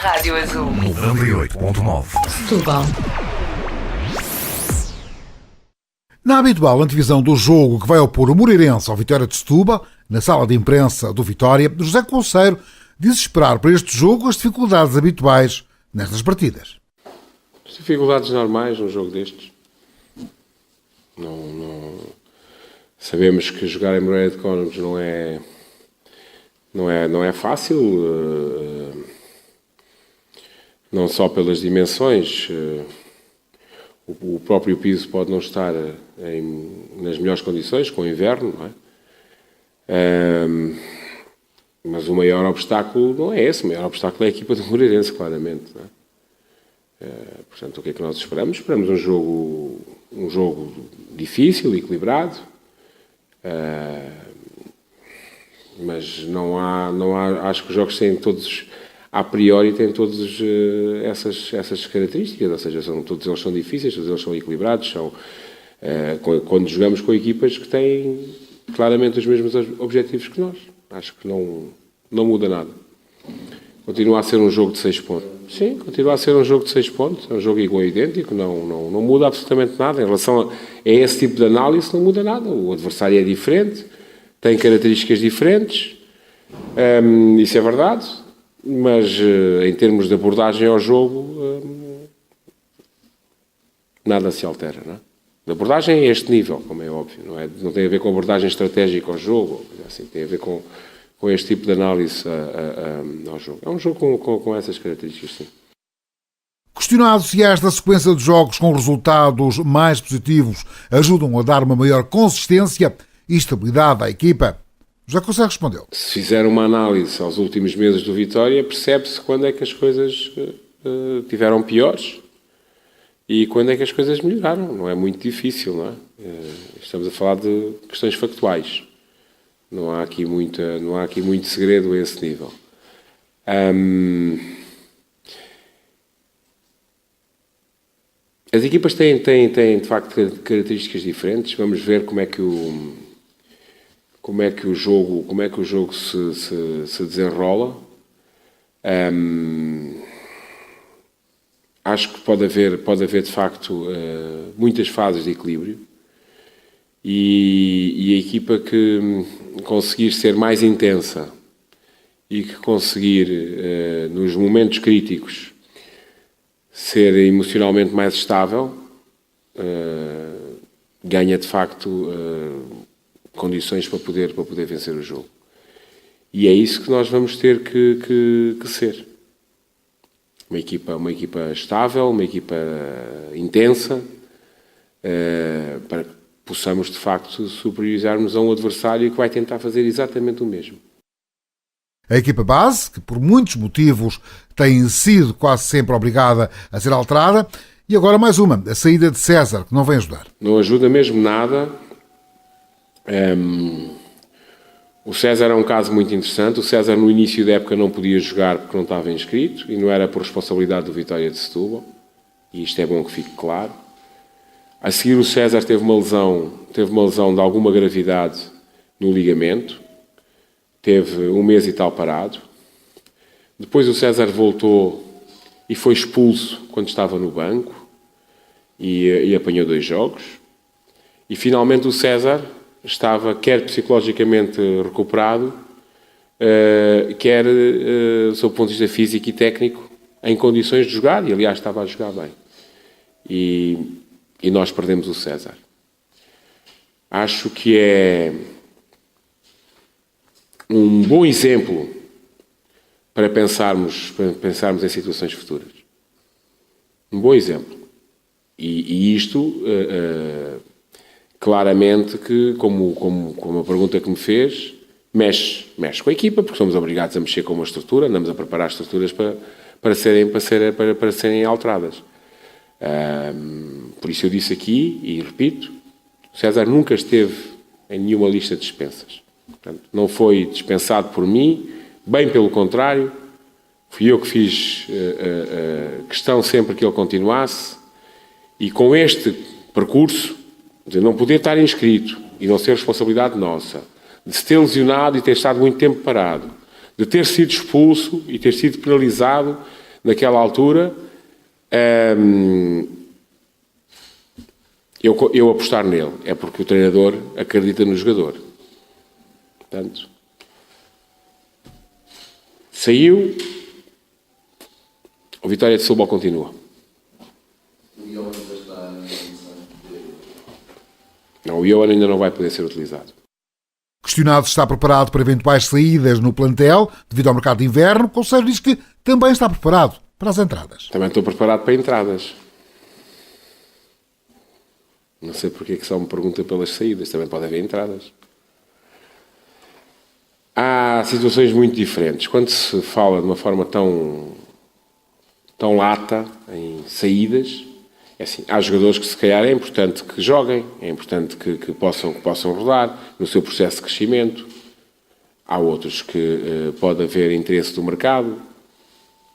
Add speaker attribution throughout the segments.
Speaker 1: Rádio Azul
Speaker 2: 98.9
Speaker 3: Setúbal.
Speaker 4: Na habitual antevisão do jogo que vai opor o Moreirense ao Vitória de Setúbal, na sala de imprensa do Vitória, José Conceiro diz esperar para este jogo as dificuldades habituais nestas partidas.
Speaker 5: As dificuldades normais num jogo destes. Não. Sabemos que jogar em Moreira de Cónegos não é fácil, não só pelas dimensões. O próprio piso pode não estar nas melhores condições, com o inverno, não é? Mas o maior obstáculo não é esse. O maior obstáculo é a equipa do Moreirense, claramente. Não é? Portanto, o que é que nós esperamos? Esperamos um jogo difícil, equilibrado, mas não há. Acho que os jogos têm todos, a priori, têm todas essas características, ou seja, todos eles são difíceis, todos eles são equilibrados, quando jogamos com equipas que têm claramente os mesmos objetivos que nós. Acho que não muda nada. Continua a ser um jogo de 6 pontos. Sim, continua a ser um jogo de 6 pontos, é um jogo igual e idêntico, não muda absolutamente nada. Em relação a esse tipo de análise, não muda nada. O adversário é diferente, tem características diferentes, isso é verdade, mas em termos de abordagem ao jogo, nada se altera, não é? A abordagem é este nível, como é óbvio, não tem a ver com abordagem estratégica ao jogo, assim, tem a ver com este tipo de análise ao jogo. É um jogo com essas características, sim.
Speaker 4: Questionado se esta sequência de jogos com resultados mais positivos ajudam a dar uma maior consistência e estabilidade à equipa, já consegue responder.
Speaker 5: Se fizer uma análise aos últimos meses do Vitória, percebe-se quando é que as coisas tiveram piores e quando é que as coisas melhoraram. Não é muito difícil, não é? Estamos a falar de questões factuais. Não há aqui muito segredo a esse nível. As equipas têm de facto características diferentes. Vamos ver como é que o jogo se desenrola. Acho que pode haver de facto muitas fases de equilíbrio e a equipa que conseguir ser mais intensa e que conseguir nos momentos críticos ser emocionalmente mais estável ganha de facto condições para poder vencer o jogo. E é isso que nós vamos ter que ser. Uma equipa estável, uma equipa intensa, para que possamos, de facto, superiorizarmos a um adversário que vai tentar fazer exatamente o mesmo.
Speaker 4: A equipa base, que por muitos motivos tem sido quase sempre obrigada a ser alterada, e agora mais uma, a saída de César, que não vem ajudar.
Speaker 5: Não ajuda mesmo nada. O César é um caso muito interessante. O César, no início da época, não podia jogar porque não estava inscrito e não era por responsabilidade do Vitória de Setúbal. E isto é bom que fique claro. A seguir, o César teve uma lesão de alguma gravidade no ligamento. Teve 1 mês e tal parado. Depois o César voltou e foi expulso quando estava no banco e apanhou 2 jogos. E finalmente o César estava quer psicologicamente recuperado, quer, sob o ponto de vista físico e técnico, em condições de jogar, e aliás estava a jogar bem. E nós perdemos o César. Acho que é um bom exemplo para pensarmos em situações futuras. Um bom exemplo. E isto... claramente que, como a pergunta que me fez, mexe com a equipa, porque somos obrigados a mexer com uma estrutura, andamos a preparar estruturas para serem alteradas. Por isso eu disse aqui, e repito, o César nunca esteve em nenhuma lista de dispensas. Portanto, não foi dispensado por mim, bem pelo contrário, fui eu que fiz questão sempre que ele continuasse, e com este percurso, de não poder estar inscrito e não ser responsabilidade nossa, de se ter lesionado e ter estado muito tempo parado, de ter sido expulso e ter sido penalizado naquela altura, eu apostar nele. É porque o treinador acredita no jogador. Portanto, saiu, o Vitória de Setúbal continua. Não, o Johan ainda não vai poder ser utilizado.
Speaker 4: Questionado se está preparado para eventuais saídas no plantel devido ao mercado de inverno, o Conselho diz que também está preparado para as entradas.
Speaker 5: Também estou preparado para entradas. Não sei porque é que só me pergunta pelas saídas. Também pode haver entradas. Há situações muito diferentes. Quando se fala de uma forma tão lata em saídas, é assim, há jogadores que se calhar é importante que joguem, é importante que possam rodar no seu processo de crescimento. Há outros que pode haver interesse do mercado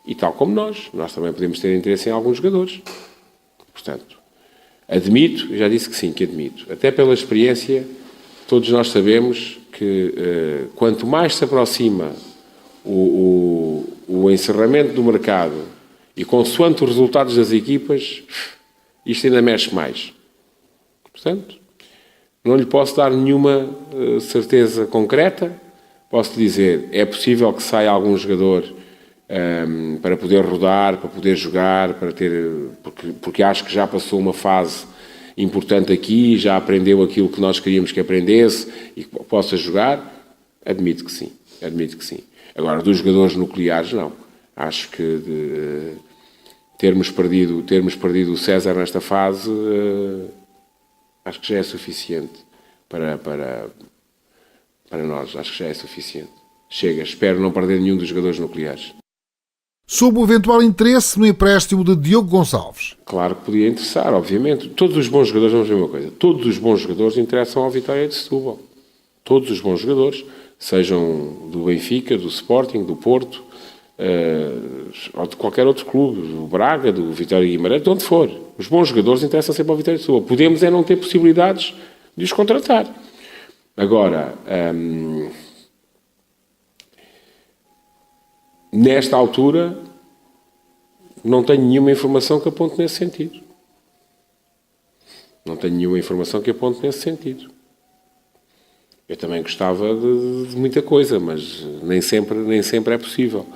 Speaker 5: e tal como nós também podemos ter interesse em alguns jogadores. Portanto, admito, já disse que sim, que admito. Até pela experiência, todos nós sabemos que quanto mais se aproxima o encerramento do mercado e consoante os resultados das equipas, isto ainda mexe mais. Portanto, não lhe posso dar nenhuma certeza concreta. Posso dizer, é possível que saia algum jogador para poder rodar, para poder jogar, porque acho que já passou uma fase importante aqui, já aprendeu aquilo que nós queríamos que aprendesse e que possa jogar. Admito que sim. Agora, dos jogadores nucleares, não. Acho que termos perdido o César nesta fase, acho que já é suficiente para nós. Acho que já é suficiente. Chega, espero não perder nenhum dos jogadores nucleares.
Speaker 4: Sob o eventual interesse no empréstimo de Diogo Gonçalves.
Speaker 5: Claro que podia interessar, obviamente. Todos os bons jogadores, vamos ver uma coisa, todos os bons jogadores interessam ao Vitória de Setúbal. Todos os bons jogadores, sejam do Benfica, do Sporting, do Porto, ou de qualquer outro clube, do Braga, do Vitória de Guimarães, de onde for. Os bons jogadores interessam sempre ao Vitória de Setúbal. Podemos é não ter possibilidades de os contratar. Agora, nesta altura, não tenho nenhuma informação que aponte nesse sentido. Eu também gostava de muita coisa, mas nem sempre é possível.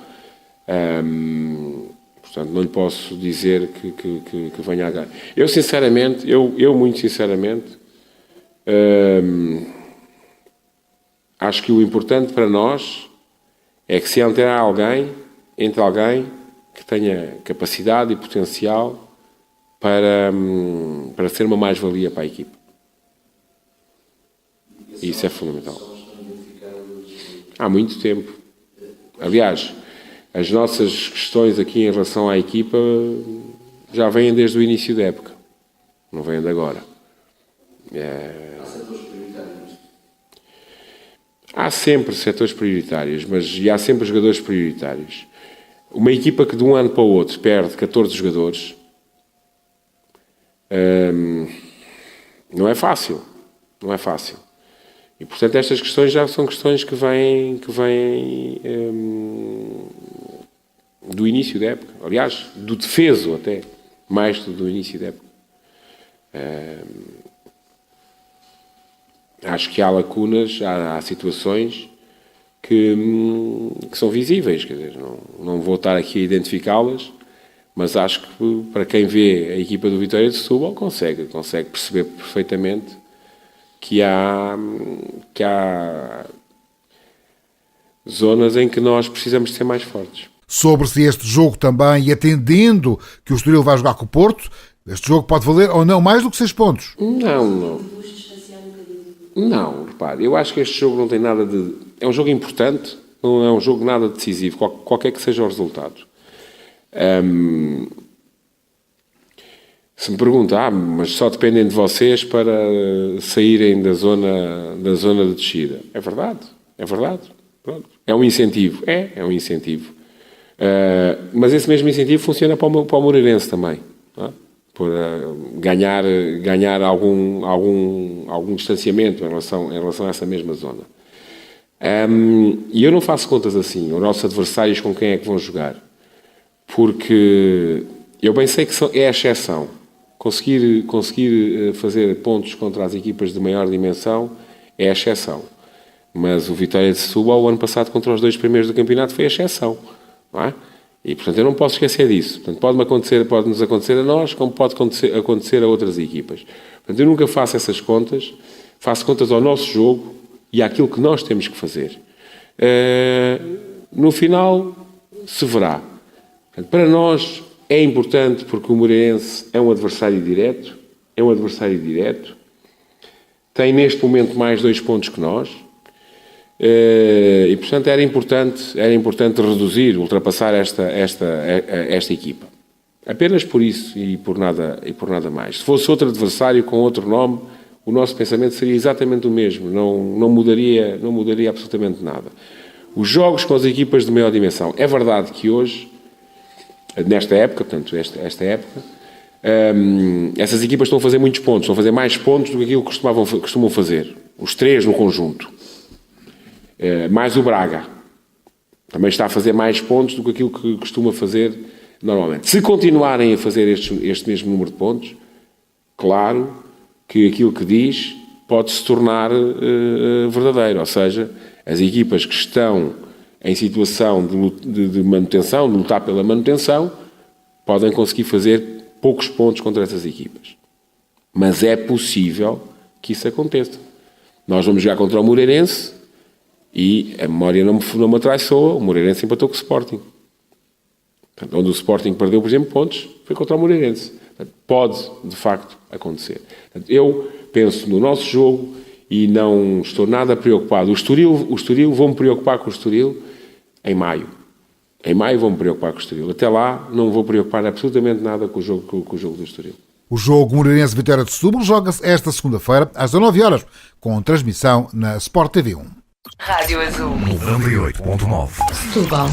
Speaker 5: Portanto, não lhe posso dizer que venha a ganhar. Eu muito sinceramente, acho que o importante para nós é que se entrar alguém que tenha capacidade e potencial para ser uma mais-valia para a equipe. E isso é fundamental. Há muito tempo. Aliás, as nossas questões aqui em relação à equipa já vêm desde o início da época. Não vêm de agora. Há sempre setores prioritários, mas há sempre jogadores prioritários. Uma equipa que de um ano para o outro perde 14 jogadores, não é fácil. E, portanto, estas questões já são questões que vêm do início da época. Aliás, do defeso até, mais do início da época. Acho que há lacunas, há situações que são visíveis. Quer dizer, não vou estar aqui a identificá-las, mas acho que para quem vê a equipa do Vitória de Setúbal consegue perceber perfeitamente que há zonas em que nós precisamos de ser mais fortes.
Speaker 4: Sobre-se este jogo também, e atendendo que o Estoril vai jogar com o Porto, este jogo pode valer ou não mais do que 6 pontos?
Speaker 5: Não, repare, eu acho que este jogo não tem nada de... É um jogo importante, não é um jogo nada decisivo, qualquer que seja o resultado. Se me pergunta, mas só dependem de vocês para saírem da zona de descida. É verdade. Pronto. É um incentivo. É um incentivo. Mas esse mesmo incentivo funciona para o Moreirense também. Não é? Por ganhar algum distanciamento em relação a essa mesma zona. E eu não faço contas assim. Os nossos adversários com quem é que vão jogar? porque eu bem sei que é a exceção. Conseguir fazer pontos contra as equipas de maior dimensão é a exceção. Mas o Vitória de Setúbal, o ano passado, contra os 2 primeiros do campeonato, foi a exceção. Não é? E, portanto, eu não posso esquecer disso. Portanto, pode-nos acontecer a nós, como pode acontecer a outras equipas. Portanto, eu nunca faço essas contas. Faço contas ao nosso jogo e àquilo que nós temos que fazer. No final, se verá. Portanto, para nós é importante porque o Moreirense é um adversário direto. Tem, neste momento, mais 2 pontos que nós. E, portanto, era importante reduzir, ultrapassar esta equipa. Apenas por isso e por nada mais. Se fosse outro adversário com outro nome, o nosso pensamento seria exatamente o mesmo, não mudaria absolutamente nada. Os jogos com as equipas de maior dimensão, é verdade que hoje, nesta época, portanto, esta época, essas equipas estão a fazer muitos pontos, estão a fazer mais pontos do que aquilo que costumam fazer. Os 3 no conjunto. Mais o Braga. Também está a fazer mais pontos do que aquilo que costuma fazer normalmente. Se continuarem a fazer este mesmo número de pontos, claro que aquilo que diz pode se tornar verdadeiro. Ou seja, as equipas que estão em situação de manutenção, de lutar pela manutenção, podem conseguir fazer poucos pontos contra essas equipas. Mas é possível que isso aconteça. Nós vamos jogar contra o Moreirense e a memória não me atraiçoa, o Moreirense empatou com o Sporting. Portanto, onde o Sporting perdeu, por exemplo, pontos, foi contra o Moreirense. Portanto, pode, de facto, acontecer. Portanto, eu penso no nosso jogo e não estou nada preocupado. O Estoril, vou-me preocupar com o Estoril em maio. Em maio vou-me preocupar com o Estoril. Até lá, não me vou preocupar absolutamente nada com o jogo do Estoril.
Speaker 4: O jogo Moreirense Vitória de Setúbal joga-se esta segunda-feira, às 19h, com transmissão na Sport TV 1.
Speaker 1: Rádio Azul
Speaker 2: 98.9
Speaker 1: Setúbal.